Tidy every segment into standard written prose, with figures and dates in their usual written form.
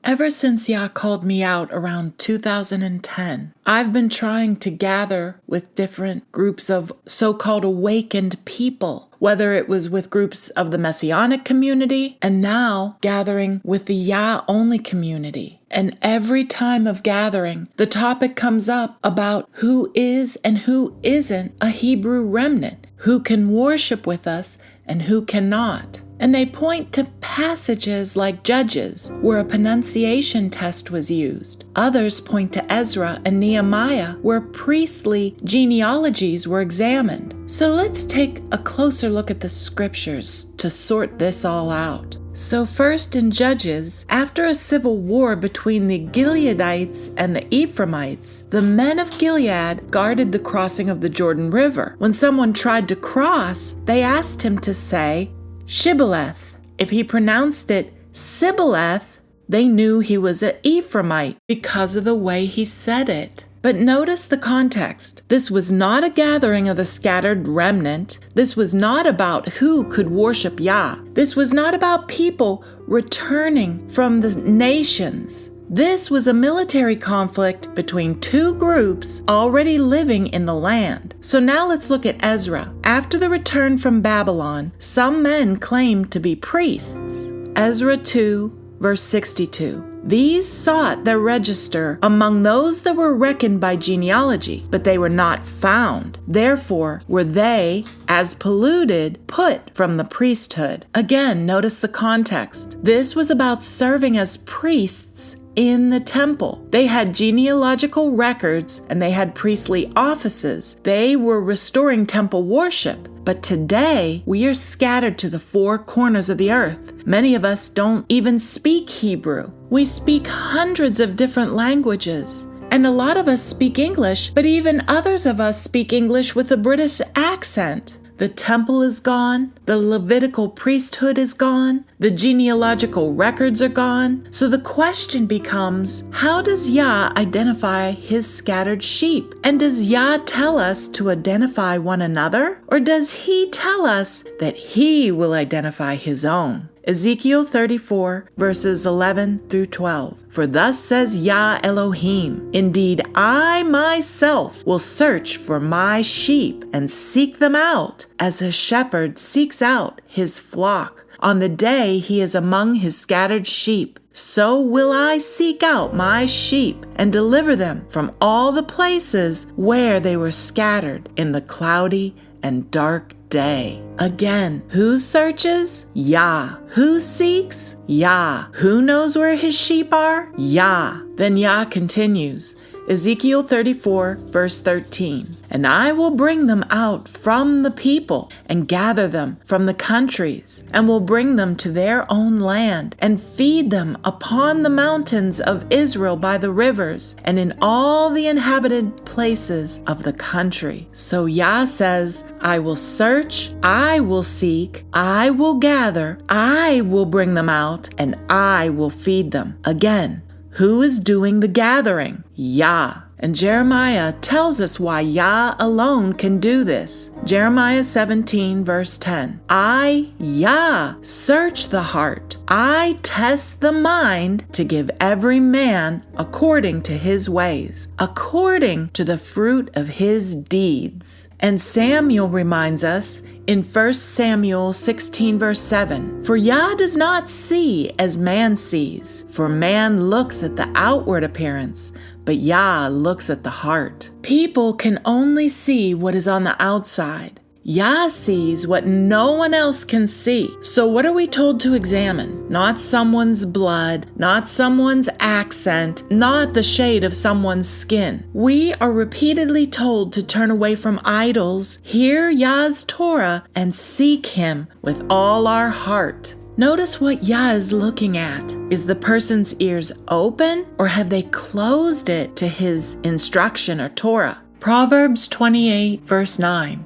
Ever since Yah called me out around 2010, I've been trying to gather with different groups of so-called awakened people, whether it was with groups of the Messianic community and now gathering with the Yah-only community. And every time of gathering, the topic comes up about who is and who isn't a Hebrew remnant, who can worship with us and who cannot. And they point to passages like Judges, where a pronunciation test was used. Others point to Ezra and Nehemiah, where priestly genealogies were examined. So let's take a closer look at the scriptures to sort this all out. So first in Judges, after a civil war between the Gileadites and the Ephraimites, the men of Gilead guarded the crossing of the Jordan River. When someone tried to cross, they asked him to say, Shibboleth. If he pronounced it Sibboleth, they knew he was an Ephraimite because of the way he said it. But notice the context. This was not a gathering of the scattered remnant. This was not about who could worship Yah. This was not about people returning from the nations. This was a military conflict between two groups already living in the land. So now let's look at Ezra. After the return from Babylon, some men claimed to be priests. Ezra 2, verse 62. These sought their register among those that were reckoned by genealogy, but they were not found. Therefore were they, as polluted, put from the priesthood. Again, notice the context. This was about serving as priests in the temple. They had genealogical records and they had priestly offices. They were restoring temple worship. But today, we are scattered to the four corners of the earth. Many of us don't even speak Hebrew. We speak hundreds of different languages. And a lot of us speak English, but even others of us speak English with a British accent. The temple is gone, the Levitical priesthood is gone, the genealogical records are gone. So the question becomes, how does Yah identify his scattered sheep? And does Yah tell us to identify one another? Or does he tell us that he will identify his own? Ezekiel 34, verses 11 through 12. For thus says Yah Elohim, indeed I myself will search for my sheep and seek them out, as a shepherd seeks out his flock on the day he is among his scattered sheep. So will I seek out my sheep and deliver them from all the places where they were scattered in the cloudy and dark day. Again, who searches? Yah. Who seeks? Yah. Who knows where his sheep are? Yah. Then Yah continues. Ezekiel 34, verse 13. And I will bring them out from the people and gather them from the countries and will bring them to their own land and feed them upon the mountains of Israel by the rivers and in all the inhabited places of the country. So Yah says, I will search, I will seek, I will gather, I will bring them out, and I will feed them. Again, who is doing the gathering? Yah. And Jeremiah tells us why Yah alone can do this. Jeremiah 17, verse 10. I, Yah, search the heart. I test the mind to give every man according to his ways, according to the fruit of his deeds. And Samuel reminds us in 1 Samuel 16, verse 7, For Yah does not see as man sees, for man looks at the outward appearance, but Yah looks at the heart. People can only see what is on the outside. Yah sees what no one else can see. So what are we told to examine? Not someone's blood, not someone's accent, not the shade of someone's skin. We are repeatedly told to turn away from idols, hear Yah's Torah, and seek him with all our heart. Notice what Yah is looking at. Is the person's ears open, or have they closed it to his instruction or Torah? Proverbs 28, verse 9.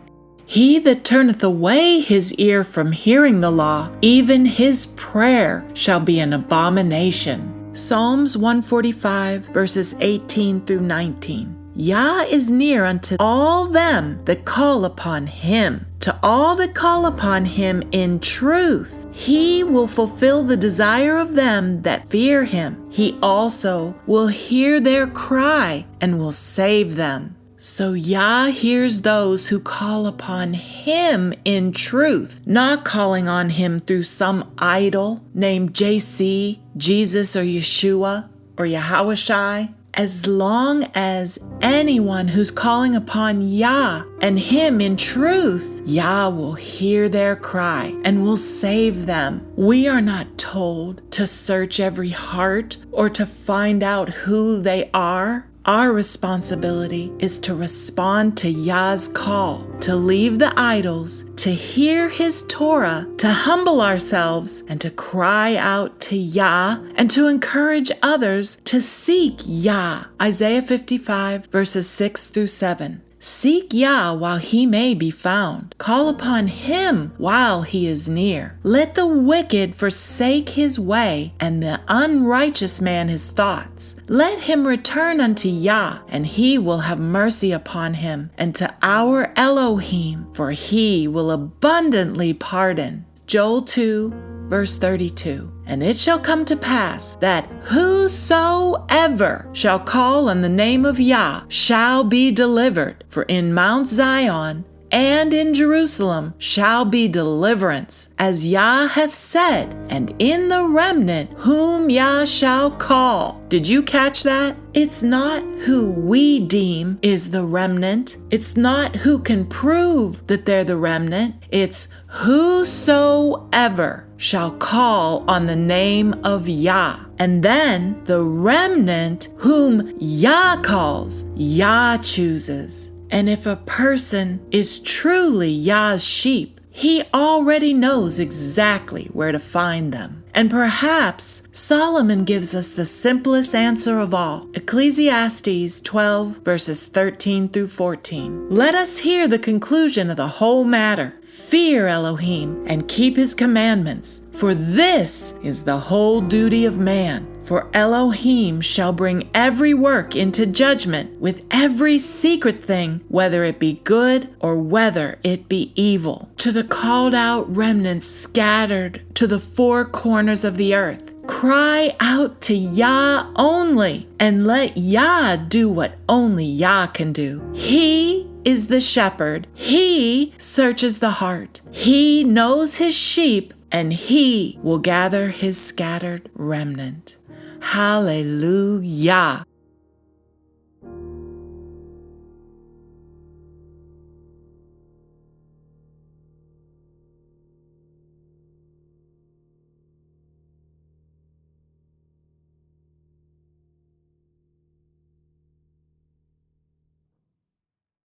He that turneth away his ear from hearing the law, even his prayer shall be an abomination. Psalms 145, verses 18 through 19. Yah is near unto all them that call upon him. To all that call upon him in truth, he will fulfill the desire of them that fear him. He also will hear their cry and will save them. So Yah hears those who call upon him in truth, not calling on him through some idol named JC, Jesus, or Yeshua, or Yahawashai. As long as anyone who's calling upon Yah and him in truth, Yah will hear their cry and will save them. We are not told to search every heart or to find out who they are. Our responsibility is to respond to Yah's call, to leave the idols, to hear his Torah, to humble ourselves, and to cry out to Yah, and to encourage others to seek Yah. Isaiah 55, verses 6 through 7. Seek Yah while he may be found. Call upon him while he is near. Let the wicked forsake his way, and the unrighteous man his thoughts. Let him return unto Yah, and he will have mercy upon him, and to our Elohim, for he will abundantly pardon. Joel 2, verse 32. And it shall come to pass that whosoever shall call on the name of Yah shall be delivered. For in Mount Zion and in Jerusalem shall be deliverance, as Yah hath said, and in the remnant whom Yah shall call. Did you catch that? It's not who we deem is the remnant. It's not who can prove that they're the remnant. It's whosoever shall call on the name of Yah. And then the remnant whom Yah calls, Yah chooses. And if a person is truly Yah's sheep, he already knows exactly where to find them. And perhaps Solomon gives us the simplest answer of all. Ecclesiastes 12, verses 13 through 14. Let us hear the conclusion of the whole matter. Fear Elohim and keep his commandments, for this is the whole duty of man. For Elohim shall bring every work into judgment with every secret thing, whether it be good or whether it be evil. To the called out remnants scattered to the four corners of the earth, cry out to Yah only, and let Yah do what only Yah can do. He is the shepherd. He searches the heart. He knows his sheep, and he will gather his scattered remnant. Hallelujah.